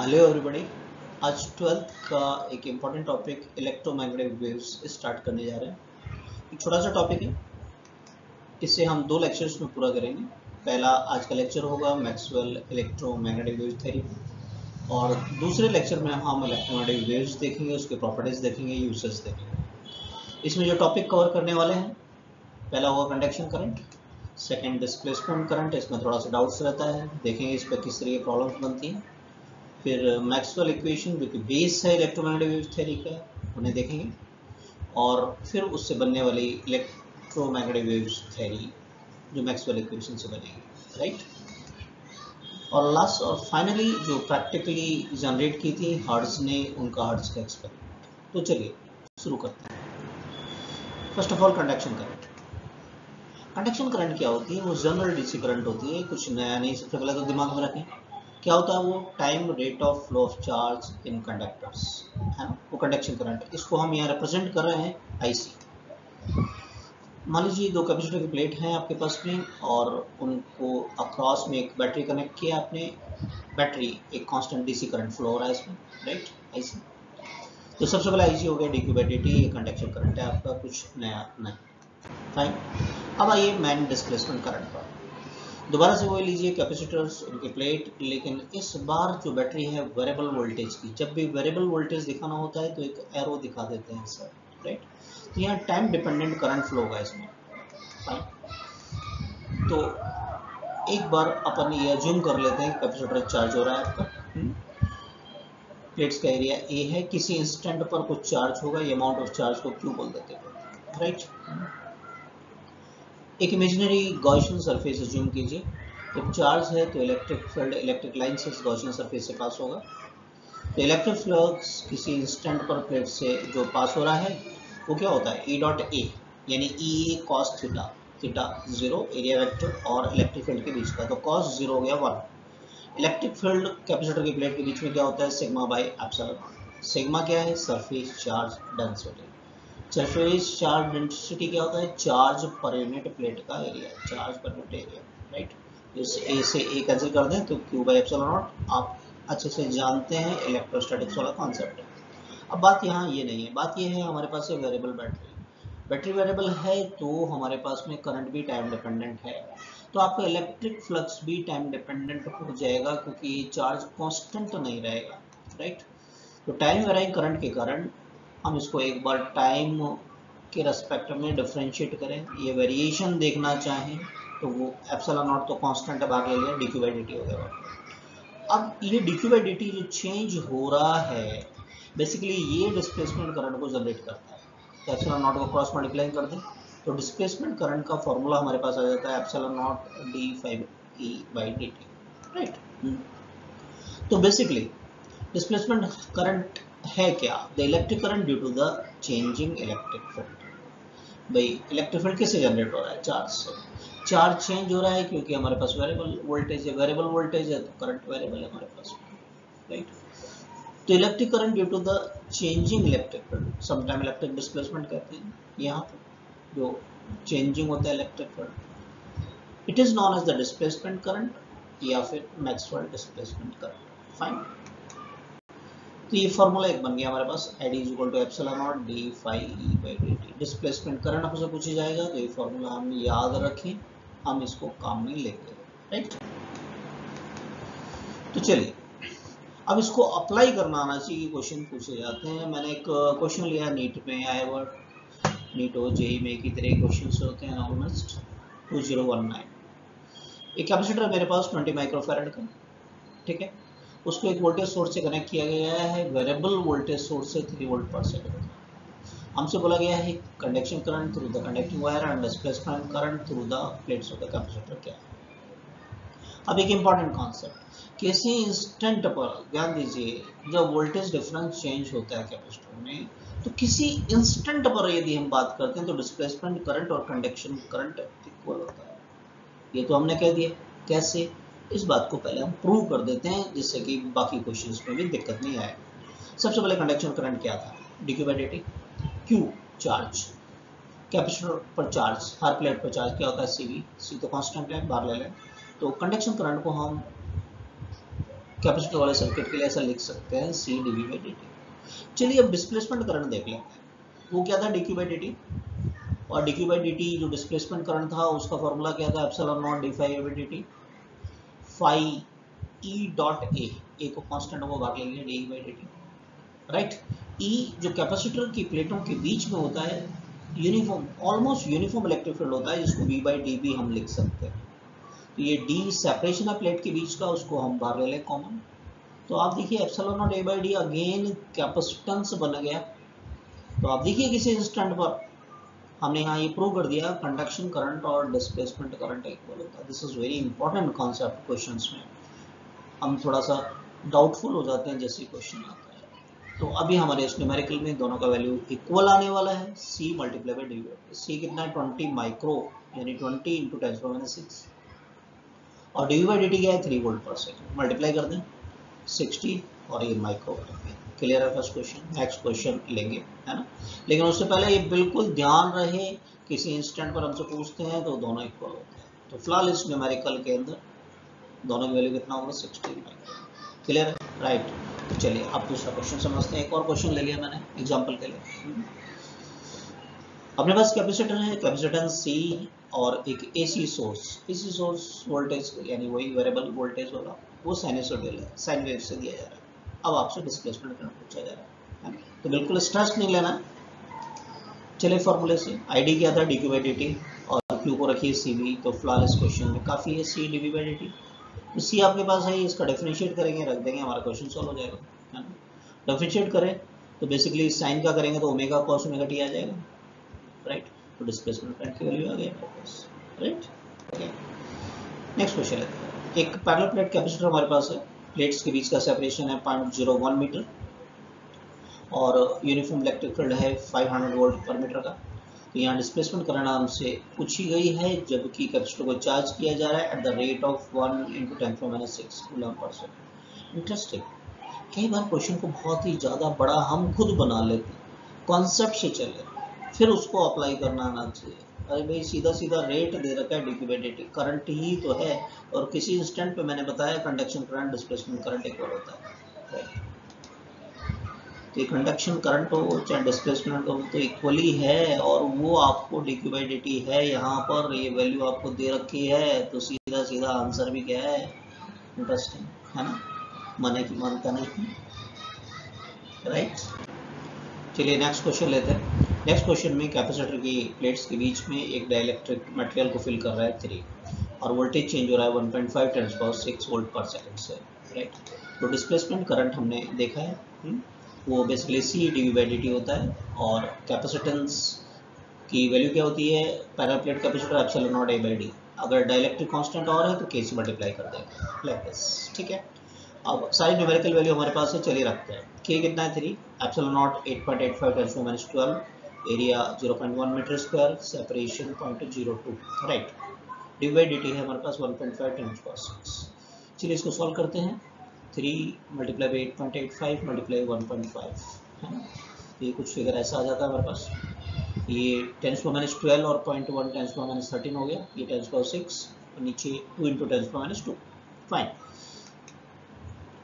Hello everybody. आज 12th का एक important topic electromagnetic waves start करने जा रहे हैं। एक छोटा सा टॉपिक है, इसे हम 2 लेक्चर्स में पूरा करेंगे। पहला आज का लेक्चर होगा मैक्सवेल इलेक्ट्रोमैग्नेटिक वेव थ्योरी और दूसरे लेक्चर में हम इलेक्ट्रोमैग्नेटिक वेव्स देखेंगे, उसके प्रॉपर्टीज देखेंगे, यूसेस देखेंगे। इसमें जो टॉपिक कवर करने वाले हैं, पहला होगा conduction current, second displacement current. इसमें थोड़ा सा डाउट्स रहता है, देखेंगे इस पर किस तरह की प्रॉब्लम्स बनती हैं। फिर मैक्सवेल इक्वेशन जो कि बेस है इलेक्ट्रोमैग्नेटिक वेव थ्योरी का, उन्हें देखेंगे और फिर उससे बनने वाली इलेक्ट्रोमैग्नेटिक वेव्स थ्योरी जो मैक्सवेल इक्वेशन से बनेगी, राइट। और लास्ट और फाइनली जो प्रैक्टिकली जनरेट की थी हर्ट्ज ने, उनका हर्ट्ज का एक्सपेरिमेंट। तो चलिए शुरू करते हैं। First of all conduction current. Conduction current क्या होती है? वो जनरल डीसी करंट होती है, कुछ नया नहीं। सबसे पहले तो दिमाग में रखें क्या होता है वो time rate of flow of charge in conductors, है ना, वो कंडक्शन करंट। इसको हम यहाँ रिप्रेजेंट कर रहे हैं आईसी। मान लीजिए 2 कैपेसिटर की प्लेट हैं आपके पास में और उनको अक्रॉस में एक बैटरी कनेक्ट किया आपने। बैटरी एक कांस्टेंट डीसी करंट फ्लो हो रहा है इसमें, राइट, आईसी। तो सबसे पहले आईसी हो गया dq by dt, ये कंडक्शन करंट है आपका, कुछ नया नहीं, फाइन। अब आइए मेन डिस्प्लेसमेंट करंट पर। दोबारा से वही लीजिए कैपेसिटर्स, उनकी प्लेट, लेकिन इस बार जो बैटरी है वेरिएबल वोल्टेज की। जब भी वेरिएबल वोल्टेज दिखाना होता है तो एक एरो दिखा देते हैं सर, राइट। तो यहाँ टाइम डिपेंडेंट करंट फ्लो होगा इसमें, फाइन। तो एक बार अपन ये अज्यूम कर लेते हैं कैपेसिटर चार्ज हो रहा है आपका, प्लेट्स का एरिया ए है, किसी इंस्टेंट पर कुछ चार्ज होगा, ये अमाउंट ऑफ चार्ज को क्यू बोल देते हैं, राइट। एक इमेजिनरी गॉसियन सरफेस अज्यूम कीजिए। जब चार्ज है तो इलेक्ट्रिक फील्ड इलेक्ट्रिक लाइन से गॉसियन सरफेस से पास होगा। तो इलेक्ट्रिक फ्लक्स किसी इंस्टेंट पर प्लेट से जो पास हो रहा है वो क्या होता है, ई डॉट ए, यानी E cos theta, theta 0 area vector और इलेक्ट्रिक फील्ड के बीच का, तो कॉस 0 हो गया 1। इलेक्ट्रिक फील्ड कैपेसिटर की प्लेट के बीच में क्या होता है, सिग्मा बाई एप्सिलॉन। सिग्मा क्या है, surface charge density. Surface charge density क्या होता है, चार्ज पर यूनिट प्लेट का area, charge per unit area, right. इस ए से ए कैंसिल कर दें तो क्यू बाई एप्सिलॉन नॉट। आप अच्छे से जानते हैं इलेक्ट्रोस्टैटिक्स वाला कॉन्सेप्ट है। अब बात यहाँ ये नहीं है, बात ये है हमारे पास है वेरिएबल बैटरी। बैटरी वेरिएबल है तो हमारे पास में करंट भी टाइम डिपेंडेंट है, तो आपका इलेक्ट्रिक फ्लक्स भी टाइम डिपेंडेंट हो जाएगा क्योंकि चार्ज कांस्टेंट नहीं रहेगा, राइट। तो टाइम वेराइंग करंट के कारण हम इसको एक बार टाइम के रेस्पेक्ट में डिफरेंशिएट करें, ये वेरिएशन देखना चाहें तो वो एप्सिलॉन नॉट तो कांस्टेंट है, भाग ले लिया, dq by dt हो गया। अब ये dq by dt जो चेंज हो रहा है बेसिकली ये डिस्प्लेसमेंट करंट को जनरेट करता है। तो एप्सिलॉन नॉट को क्रॉस मल्टीप्लाई कर दें तो डिस्प्लेसमेंट करंट का फॉर्मूला हमारे पास आ जाता है epsilon not d5e by dt, right. तो बेसिकली डिस्प्लेसमेंट करंट है क्या, the electric current due to the changing electric field. भाई इलेक्ट्रिक फील्ड किससे जनरेट हो रहा है, चार्ज से। चार्ज चेंज हो रहा है क्योंकि हमारे पास वेरिएबल वोल्टेज है, वेरिएबल वोल्टेज है तो करंट वेरिएबल है हमारे पास, राइट। तो electric current due to the changing electric field, sometime electric displacement कहते हैं यहाँ पर जो चेंजिंग होता है electric field, it is known as the displacement current या फिर मैक्सवेल डिस्प्लेसमेंट करंट, फाइन। तो ये फॉर्मूला एक बन गया हमारे पास, id is equal to epsilon not d phi e by dt। Displacement current आपसे पूछा जाएगा तो ये फॉर्मूला हम याद रखें, हम इसको काम में लेंगे, राइट। तो चलिए अब इसको अप्लाई करना आना चाहिए, क्वेश्चन पूछे जाते हैं। मैंने एक क्वेश्चन लिया नीट में आया हुआ, नीट हो जेई में की तरह क्वेश्चन होते हैं ऑलमोस्ट 2019। एक कैपेसिटर मेरे पास 20 माइक्रोफैरड का, ठीक है, उसको एक वोल्टेज सोर्स से कनेक्ट किया गया है, वेरिएबल वोल्टेज सोर्स से 3 वोल्ट पर सेकंड। हमसे बोला गया है conduction current through the conducting wire and displacement current through the plates of the capacitor क्या है। अब एक इंपॉर्टेंट कॉन्सेप्ट, किसी इंस्टेंट पर ध्यान दीजिए जब वोल्टेज डिफरेंस चेंज होता है कैपेसिटर में, तो किसी इंस्टेंट पर यदि हम बात करते हैं तो डिस्प्लेसमेंट करंट और कंडक्शन करंट इक्वल होता है। ये तो हमने कह दिया, कैसे, इस बात को पहले हम प्रूव कर देते हैं जिससे कि बाकी क्वेश्चंस में भी दिक्कत नहीं आए। सबसे पहले कंडक्शन करंट क्या था, dq by dt, q charge, capacitor पर चार्ज, हर प्लेट पर चार्ज क्या होता है cv, c तो कांस्टेंट है, बाहर ले लें। तो कंडक्शन करंट को हम कैपेसिटर वाले सर्किट के लिए ऐसा लिख सकते हैं C DV by d t. चलिए अब डिस्प्लेसमेंट करंट देख लें। वो क्या था, डीक्यू बाई डी टी, और डीक्यू बाई डी टी जो डिस्प्लेसमेंट करंट था उसका फॉर्मूला क्या था, epsilon not d phi by d t, phi E dot A को कांस्टेंट को भाग लेंगे d by d t, right. E जो कैपेसिटर की प्लेटों के बीच में होता है, uniform almost uniform electric field होता है, जिसको वी बाई डी भी हम लिख सकते हैं। तो ये डी सेपरेशन है प्लेट के बीच का, उसको हम बाहर ले लें कॉमन। तो आप देखिए epsilon not a by D again capacitance बन गया। तो आप देखिए किसी इंस्टेंट पर हमने यहाँ ये प्रूव कर दिया कंडक्शन करंट और डिस्प्लेसमेंट करंट इक्वल होता है। This is very important concept questions में, हम थोड़ा सा डाउटफुल हो जाते हैं जैसे क्वेश्चन आता है। तो अभी हमारे इस न्यूमेरिकल में दोनों का वैल्यू इक्वल आने वाला है, सी मल्टीप्लाई बाई डी। सी कितना है 20 माइक्रो यानी 20 इंटू 10⁻⁶, और डी बाई डी टी क्या है 3 वोल्ट पर सेकंड, मल्टीप्लाई कर दें 60 और ये माइक्रो। क्लियर है फर्स्ट क्वेश्चन। नेक्स्ट क्वेश्चन लेंगे, है ना। लेकिन उससे पहले ये बिल्कुल ध्यान रहे, किसी इंस्टेंट पर हमसे पूछते हैं तो दोनों इक्वल होते हैं। तो फिलहाल इस न्यूमेरिकल के अंदर दोनों की वैल्यू कितना होगा 60 माइक्रो। क्लियर है, राइट। तो चलिए अब दूसरा क्वेश्चन समझते हैं। एक और क्वेश्चन ले लिया मैंने एग्जाम्पल के लिए। अपने पास कैपेसिटर है, कैपेसिटेंस सी और एक एसी सोर्स वोल्टेज यानी वही वेरिएबल वोल्टेज वाला, वो साइनसॉइडल है, साइन वेव से दिया जा रहा है। अब आपसे डिस्प्लेसमेंट करंट पूछा जा रहा है, तो बिल्कुल स्ट्रेस नहीं लेना। चलिए फॉर्मूले से, आईडी क्या था डीक्यू बाई डी और क्यू को रखिए सीवी। तो फिलहाल इस क्वेश्चन में काफ़ी है सी डीवी बाई डी। तो सी आपके पास है, इसका डिफरेंशिएट करेंगे, रख देंगे, हमारा क्वेश्चन सॉल्व हो जाएगा, है ना। डिफरेंशिएट करें तो बेसिकली साइन का करेंगे तो ओमेगा कॉस ओमेगा टी आ जाएगा, राइट। तो डिस्प्लेसमेंट करंट की वैल्यू आ गई हमारे पास, राइट। ओके, नेक्स्ट क्वेश्चन लेते हैं। एक पैरेलल प्लेट कैपेसिटर हमारे पास है, प्लेट्स के बीच का सेपरेशन है 0.01 मीटर और यूनिफॉर्म इलेक्ट्रिक फील्ड है 500 वोल्ट पर मीटर का। तो यहाँ डिस्प्लेसमेंट करना हमसे पूछी गई है, जबकि कैपेसिटर को चार्ज किया जा रहा है at the rate of 1 × 10⁻⁶ coulomb per second. Interesting, कई बार क्वेश्चन को बहुत ही ज़्यादा बड़ा हम खुद बना लेते हैं, कॉन्सेप्ट से चले फिर उसको अप्लाई करना आना चाहिए। अरे भाई सीधा सीधा रेट दे रखा है डीक्यू बाई डी करंट ही तो है, और किसी इंस्टेंट पे मैंने बताया conduction current displacement current equal होता है, राइट। तो कंडक्शन करंट हो चाहे डिस्प्लेसमेंट हो तो इक्वली है, और वो आपको डीक्यू बाई डी है यहाँ पर ये वैल्यू आपको दे रखी है। तो सीधा सीधा आंसर भी क्या है, इंटरेस्टिंग है ना, माने की मानता नहीं, राइट। चलिए नेक्स्ट क्वेश्चन लेते हैं। नेक्स्ट क्वेश्चन में कैपेसिटर की प्लेट्स के बीच में एक डाइलेक्ट्रिक मटेरियल को फिल कर रहा है 3 और वोल्टेज चेंज हो रहा है 1.5 × 10⁻⁶ वोल्ट पर सेकंड से, राइट। तो डिस्प्लेसमेंट करंट हमने देखा है, वो basically c DV by d t होता है, और कैपेसिटेंस की वैल्यू क्या होती है, parallel plate capacitor epsilon not a by d. अगर डाइलेक्ट्रिक कांस्टेंट और है तो के से मल्टीप्लाई कर देंगे, लाइक दिस, ठीक है। अब सारी न्यूमेरिकल वैल्यू हमारे पास है, चलिए रखते हैं। के कितना है 3, epsilon not 8.85 × 10⁻12, area 0.1 metre square, separation 0.02, right. D by d t है हमारे पास 1.5 × 10⁻⁶। चलिए इसको सॉल्व करते हैं। 3 × 8.85 × 1.5 है ना, ये कुछ फिगर ऐसा आ जाता है हमारे पास। ये 10⁻12 और 0.1 10⁻13 हो गया, ये 10⁻6 और नीचे 2 × 10⁻2, फाइन।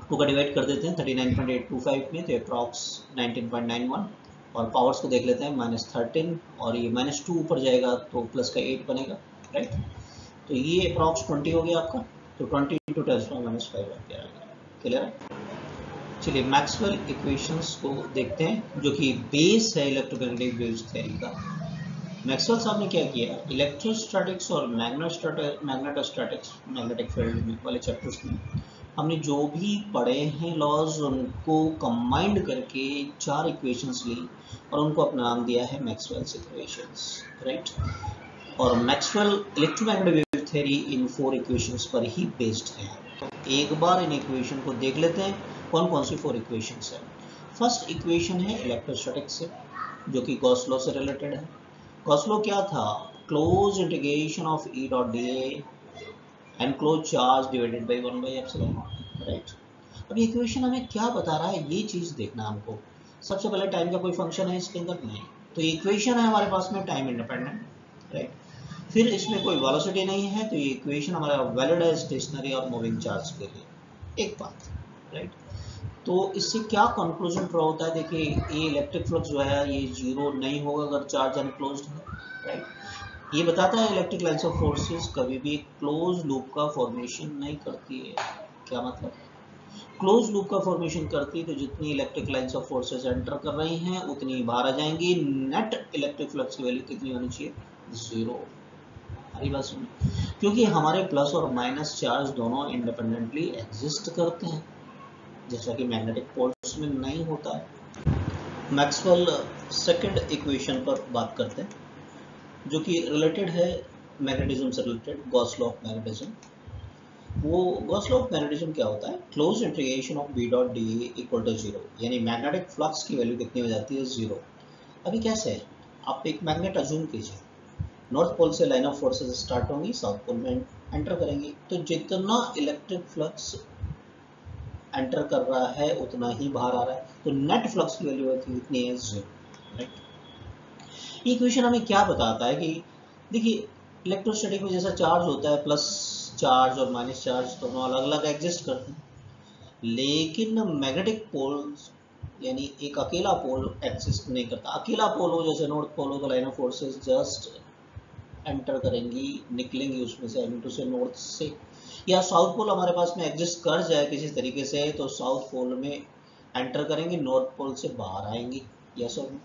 2 का डिवाइड कर देते हैं 39.825 में, तो अप्रॉक्स 19.91, और पावर्स को देख लेते हैं -13 और ये -2 ऊपर जाएगा तो प्लस का 8 बनेगा, राइट। तो ये अप्रॉक्स 20 हो गया आपका, तो 20 × 10⁻5 आ गया, क्लियर है। चलिए मैक्सवेल इक्वेशंस को देखते हैं, जो कि बेस है इलेक्ट्रोमैग्नेटिक वेव्स थ्योरी का। मैक्सवेल साहब ने क्या किया, इलेक्ट्रोस्टैटिक्स और मैग्नेटोस्टैटिक्स मैग्नेटिक फील्ड वाले चैप्टर्स में हमने जो भी पढ़े हैं लॉज, उनको कंबाइंड करके 4 इक्वेशंस ली और उनको अपना नाम दिया है मैक्सवेल्स इक्वेशंस, राइट। और मैक्सवेल इलेक्ट्रोमैग्नेटिक वेव थ्योरी इन 4 इक्वेशंस पर ही बेस्ड है। तो एक बार इन इक्वेशन को देख लेते हैं, कौन कौन सी 4 इक्वेशंस है। फर्स्ट इक्वेशन है इलेक्ट्रोस्टैटिक्स से, जो कि गॉस लॉ से रिलेटेड है। गॉस लॉ क्या था, close integration of E dot d A enclose charge divided by 1/ε0, right. अब ये इक्वेशन हमें क्या बता रहा है, ये चीज देखना हमको। सबसे पहले टाइम का कोई फंक्शन है इसके अंदर, नहीं, तो ये इक्वेशन है हमारे पास में टाइम इंडिपेंडेंट, राइट। फिर इसमें कोई वेलोसिटी नहीं है, तो ये इक्वेशन हमारा वैलिड है स्टेशनरी और मूविंग चार्ज के लिए। एक बात, राइट। तो इससे क्या कंक्लूजन ड्रॉ होता है, देखिए ये इलेक्ट्रिक फ्लक्स जो है ये जीरो नहीं होगा अगर चार्ज अनक्लोज्ड है, राइट। ये बताता है इलेक्ट्रिक लाइन्स ऑफ फोर्सेस कभी भी क्लोज लूप का फॉर्मेशन नहीं करती है। क्या मतलब, क्लोज लूप का फॉर्मेशन करती है तो जितनी electric lines of forces enter कर रही हैं उतनी बाहर आ जाएंगी, नेट इलेक्ट्रिक फ्लक्स की वैल्यू कितनी होनी चाहिए, जीरो। हरी बात सुनिए, क्योंकि हमारे प्लस और माइनस चार्ज दोनों इंडिपेंडेंटली एग्जिस्ट करते हैं, जैसा कि मैग्नेटिक पोल्स में नहीं होता है। मैक्सवेल सेकंड इक्वेशन पर बात करते हैं, जो कि रिलेटेड है मैग्नेटिज्म से related, Gauss law of magnetism. वो गॉस लॉ ऑफ मैग्नेटिज्म क्या होता है, close integration of b dot d equal to zero, यानी मैग्नेटिक फ्लक्स की वैल्यू कितनी हो जाती है, जीरो। अभी कैसे है, आप एक मैग्नेट अज्यूम कीजिए, नॉर्थ पोल से लाइन ऑफ फोर्सेस स्टार्ट होंगी, साउथ पोल में एंटर करेंगी, तो जितना इलेक्ट्रिक फ्लक्स एंटर कर रहा है उतना ही बाहर आ रहा है, तो नेट फ्लक्स की वैल्यू कितनी है, जीरो, राइट। इक्वेशन हमें क्या बताता है कि देखिए इलेक्ट्रोस्टैटिक में जैसा चार्ज होता है, प्लस चार्ज और माइनस चार्ज दोनों अलग अलग एग्जिस्ट करते हैं, लेकिन मैग्नेटिक पोल्स यानी एक अकेला पोल एग्जिस्ट नहीं करता। अकेला पोल हो, जैसे नॉर्थ पोल हो, तो line of forces just enter करेंगी, निकलेंगी उसमें से, आई टू से नॉर्थ से, या साउथ पोल हमारे पास में एग्जिस्ट कर जाए किसी तरीके से तो साउथ पोल में एंटर करेंगे, नॉर्थ पोल से बाहर आएंगी, यस और नो।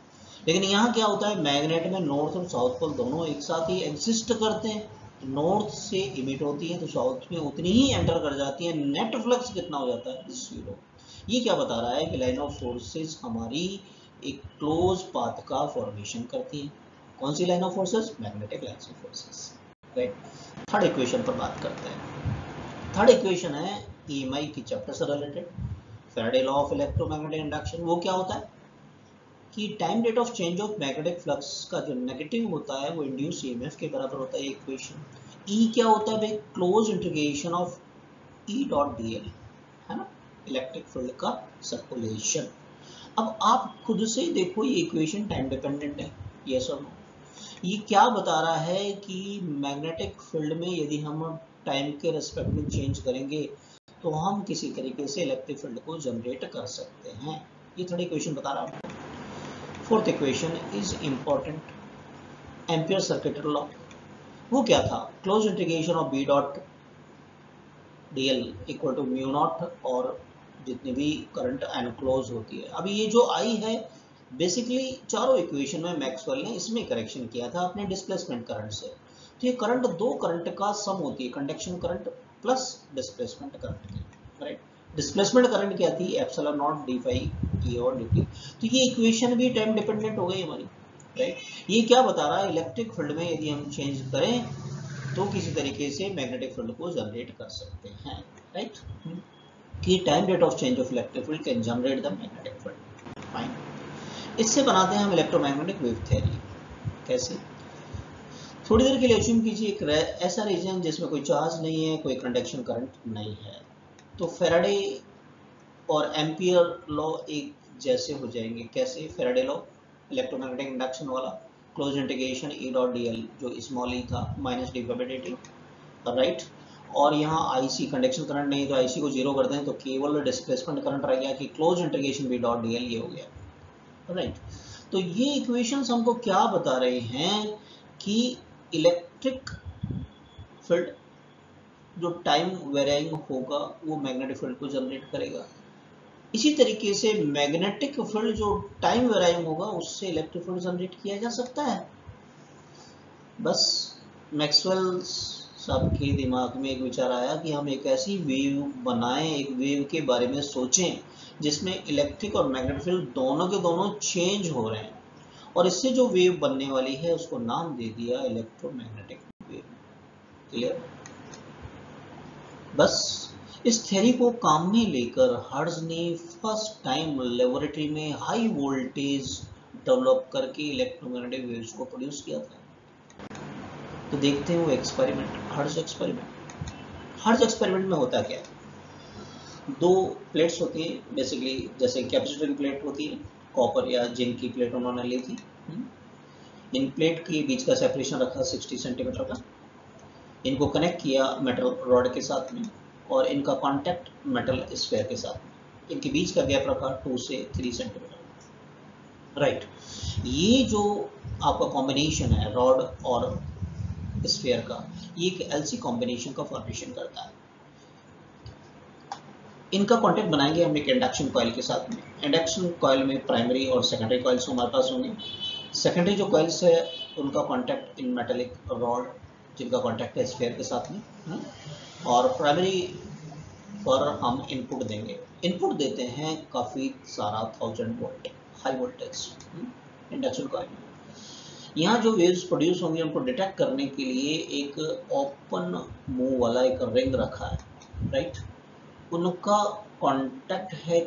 लेकिन यहाँ क्या होता है, मैग्नेट में नॉर्थ और साउथ पोल दोनों एक साथ ही एग्जिस्ट करते हैं, नॉर्थ से इमिट होती है तो साउथ में उतनी ही एंटर कर जाती है, नेट फ्लक्स कितना हो जाता है, जीरो। ये क्या बता रहा है कि लाइन ऑफ फोर्सेस हमारी एक क्लोज पाथ का फॉर्मेशन करती है। कौन सी line of forces, magnetic line of forces, right. Third equation पर बात करते हैं। थर्ड इक्वेशन है ईएमआई की चैप्टर से related, Faraday law of electromagnetic induction. वो क्या होता है कि time rate of change of magnetic flux का जो नेगेटिव होता है वो इंड्यूस ईएमएफ के बराबर होता है, इक्वेशन। ई क्या होता है भाई, close integration of E dot DL, है ना, इलेक्ट्रिक फील्ड का सर्कुलेशन। अब आप खुद से देखो ये इक्वेशन टाइम डिपेंडेंट है, यस और नो। ये क्या बता रहा है कि मैग्नेटिक फील्ड में यदि हम टाइम के रेस्पेक्ट में चेंज करेंगे तो हम किसी तरीके से इलेक्ट्रिक फील्ड को जनरेट कर सकते हैं, ये थर्ड इक्वेशन बता रहा है। Fourth equation is important, Ampere circuit law. वो क्या था, close integration of b dot dl equal to mu not, और जितनी भी करंट एनक्लोज होती है। अभी ये जो आई है बेसिकली चारों इक्वेशन में मैक्सवेल ने इसमें करेक्शन किया था अपने डिस्प्लेसमेंट करंट से। तो ये करंट दो करंट का सम होती है, conduction current plus displacement current की, राइट। डिस्प्लेसमेंट करंट क्या थी, epsilon not d phi e और डी टी। तो ये इक्वेशन भी टाइम डिपेंडेंट हो गई हमारी, राइट। ये क्या बता रहा है, इलेक्ट्रिक फील्ड में यदि हम चेंज करें तो किसी तरीके से मैग्नेटिक फील्ड को जनरेट कर सकते हैं, राइट। कि time rate of change of electric field can generate the magnetic field, fine. इससे बनाते हैं हम इलेक्ट्रोमैग्नेटिक वेव थ्योरी। कैसे, थोड़ी देर के लिए अज्यूम कीजिए एक ऐसा रीजन जिसमें कोई चार्ज नहीं है, कोई कंडक्शन करंट नहीं है, तो फैराडे और एम्पियर लॉ एक जैसे हो जाएंगे। कैसे, फैराडे लॉ इलेक्ट्रोमैग्नेटिक इंडक्शन वाला, क्लोज इंटीग्रेशन ई डॉट डी एल जो स्मॉल ई था minus D by d t, right. और यहाँ आईसी कंडक्शन करंट नहीं, तो आईसी को जीरो कर दें तो केवल डिस्प्लेसमेंट करंट रह गया कि close integration b dot d l, ये हो गया, राइट। तो ये इक्वेशंस हमको क्या बता रहे हैं कि इलेक्ट्रिक फील्ड जो टाइम वेरिंग होगा वो मैग्नेटिक फील्ड को जनरेट करेगा। इसी तरीके से मैग्नेटिक फील्ड जो टाइम वेरिंग होगा उससे इलेक्ट्रिक फील्ड जनरेट किया जा सकता है। बस मैक्सवेल साहब के दिमाग में एक विचार आया कि हम एक ऐसी वेव बनाएं, एक वेव के बारे में सोचें जिसमें इलेक्ट्रिक और मैग्नेटिक फील्ड दोनों के दोनों चेंज हो रहे हैं, और इससे जो वेव बनने वाली है उसको नाम दे दिया इलेक्ट्रोमैग्नेटिक वेव। क्लियर। बस इस थ्योरी को काम में लेकर हर्ट्ज ने फर्स्ट टाइम लेबोरेटरी में हाई वोल्टेज डेवलप करके इलेक्ट्रोमैग्नेटिक वेव्स को प्रोड्यूस किया था। तो देखते हैं वो experiment, hertz experiment. Hertz experiment में होता क्या है, दो प्लेट्स होती है बेसिकली, जैसे कैपेसिटर की प्लेट होती है, कॉपर या जिंक की प्लेट उन्होंने ली थी। इन प्लेट के बीच का सेपरेशन रखा 60 सेंटीमीटर का, इनको कनेक्ट किया मेटल रॉड के साथ में, और इनका कांटेक्ट मेटल स्फीयर के साथ में। इनके बीच का गैप रखा 2 से 3 सेंटीमीटर, राइट। ये जो आपका कॉम्बिनेशन है रॉड और स्फीयर का, ये एक एलसी कॉम्बिनेशन का फॉर्मेशन करता है। इनका कॉन्टेक्ट बनाएंगे हम एक इंडक्शन कॉइल के साथ में। इंडक्शन कॉइल में प्राइमरी और सेकेंडरी कॉइल्स हमारे पास होंगे। सेकेंडरी जो कॉइल्स है उनका कॉन्टेक्ट इन मेटेलिक रॉड, जिनका कॉन्टेक्ट है स्फीयर के साथ में, और प्राइमरी पर हम इनपुट देंगे। इनपुट देते हैं काफ़ी सारा 1000 volt high voltage induction coil में। यहाँ जो वेव्स प्रोड्यूस होंगे उनको डिटेक्ट करने के लिए एक ओपन मुंह वाला एक रिंग रखा है, राइट। उनका कांटेक्ट है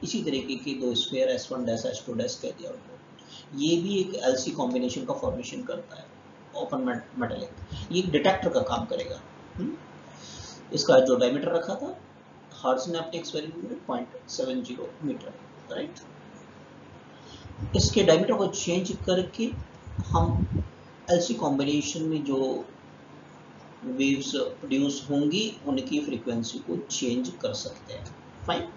इसी तरीके की दो sphere S1 dash S2 dash कह दिया उनको। ये भी एक एलसी कॉम्बिनेशन का फॉर्मेशन करता है, ओपन मेटेलिक। ये एक डिटेक्टर का काम करेगा। इसका जो डायमीटर रखा था हर्ट्ज ने अपने एक्सपेरिमेंट में 0.70 मीटर, राइट। इसके डायमीटर को चेंज करके हम एलसी कॉम्बिनेशन में जो वेव्स प्रोड्यूस होंगी उनकी फ्रीक्वेंसी को चेंज कर सकते हैं, फाइन।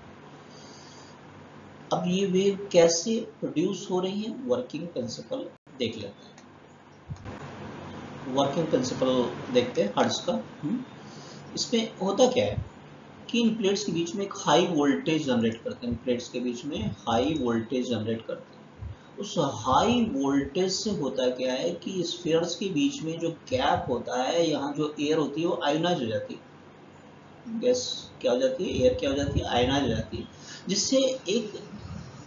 अब ये वेव कैसे प्रोड्यूस हो रही है, वर्किंग प्रिंसिपल देख लेते हैं। वर्किंग प्रिंसिपल देखते हैं हर्ट्ज का। इसमें होता क्या है कि इन प्लेट्स के बीच में एक हाई वोल्टेज जनरेट करते हैं। इन प्लेट्स के बीच में हाई वोल्टेज जनरेट करते हैं। उस हाई वोल्टेज से होता क्या है कि स्फीयर्स के बीच में जो गैप होता है, यहाँ जो एयर होती है वो आयोनाइज हो जाती है। गैस क्या हो जाती है, एयर क्या हो जाती है, आयोनाइज हो जाती है, जिससे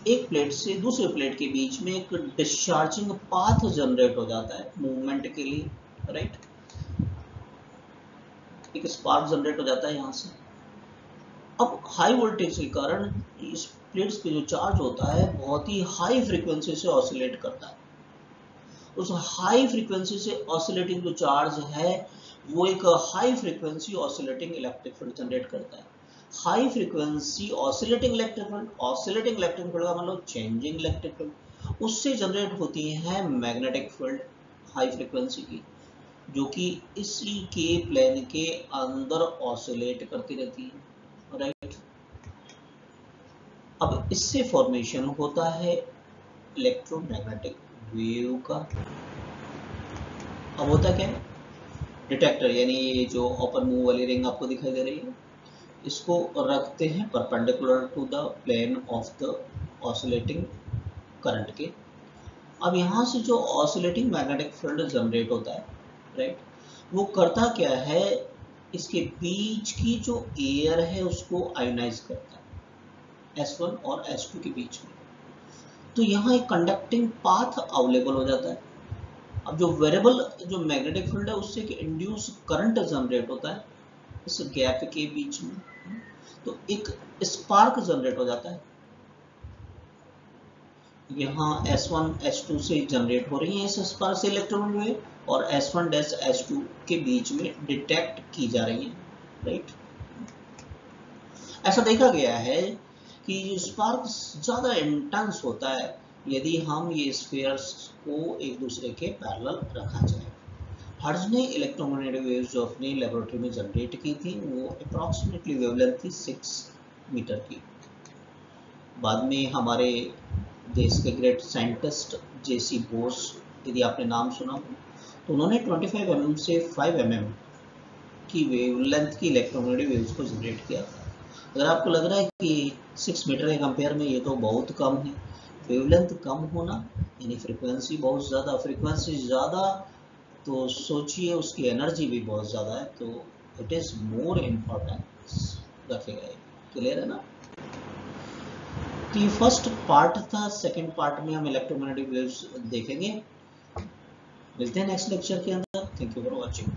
एक प्लेट से दूसरे प्लेट के बीच में एक डिस्चार्जिंग पाथ जनरेट हो जाता है मूवमेंट के लिए, राइट। एक स्पार्क जनरेट हो जाता है यहाँ से। अब हाई वोल्टेज के कारण इस प्लेट्स पे जो चार्ज होता है बहुत ही हाई फ्रीक्वेंसी से ऑसिलेट करता है। उस हाई फ्रीक्वेंसी से ऑसिलेटिंग जो चार्ज है वो एक high frequency oscillating electric field generate करता है। High frequency oscillating electric field का मतलब चेंजिंग इलेक्ट्रिक फील्ड, उससे जनरेट होती है मैग्नेटिक फील्ड हाई फ्रीक्वेंसी की, जो कि इसी के प्लेन के अंदर ऑसिलेट करती रहती है, राइट। अब इससे फॉर्मेशन होता है इलेक्ट्रोमैग्नेटिक वेव का। अब होता क्या है, डिटेक्टर यानी ये जो ओपन मुंह वाली रिंग आपको दिखाई दे रही है, इसको रखते हैं perpendicular to the plane of the oscillating current के। अब यहाँ से जो ऑसिलेटिंग मैग्नेटिक फील्ड जनरेट होता है, राइट, वो करता क्या है, इसके बीच की जो एयर है उसको आयोनाइज करता है S1 और S2 के बीच में। तो यहाँ एक कंडक्टिंग पाथ अवेलेबल हो जाता है। अब जो वेरिएबल जो मैग्नेटिक फील्ड है उससे एक इंड्यूस करंट जनरेट होता है इस गैप के बीच में, तो एक स्पार्क जनरेट हो जाता है। यहाँ S1 S2 से जनरेट हो रही है इस स्पार्क से इलेक्ट्रॉन वेव, और S1 डैश S2 के बीच में डिटेक्ट की जा रही है, राइट। ऐसा देखा गया है कि स्पार्क ज्यादा इंटेंस होता है यदि हम ये स्फीयर्स को एक दूसरे के पैरेलल रखा जाए। हर्ट्ज ने इलेक्ट्रोमैग्नेटिक वेव्स जो अपनी लेबोरेटरी में जनरेट की थी वो अप्रॉक्सीमेटली वेवलेंथ थी 6 मीटर की। बाद में हमारे देश के ग्रेट साइंटिस्ट JC बोस, यदि आपने नाम सुना हो, तो उन्होंने 25 mm से 5 mm की वेवलेंथ की इलेक्ट्रोमैग्नेटिक वेव्स को जनरेट किया था। अगर आपको लग रहा है कि 6 मीटर के कंपेयर में ये तो बहुत कम है, वेवलेंथ कम होना यानी फ्रीक्वेंसी बहुत ज़्यादा, फ्रीक्वेंसी ज़्यादा तो सोचिए उसकी एनर्जी भी बहुत ज़्यादा है, तो इट इज़ मोर इम्पोर्टेंस रखेगा। क्लियर है ना। तो ये फर्स्ट पार्ट था। सेकंड पार्ट में हम इलेक्ट्रोमैग्नेटिक वेव्स देखेंगे। मिलते हैं नेक्स्ट लेक्चर के अंदर। Thank you for watching.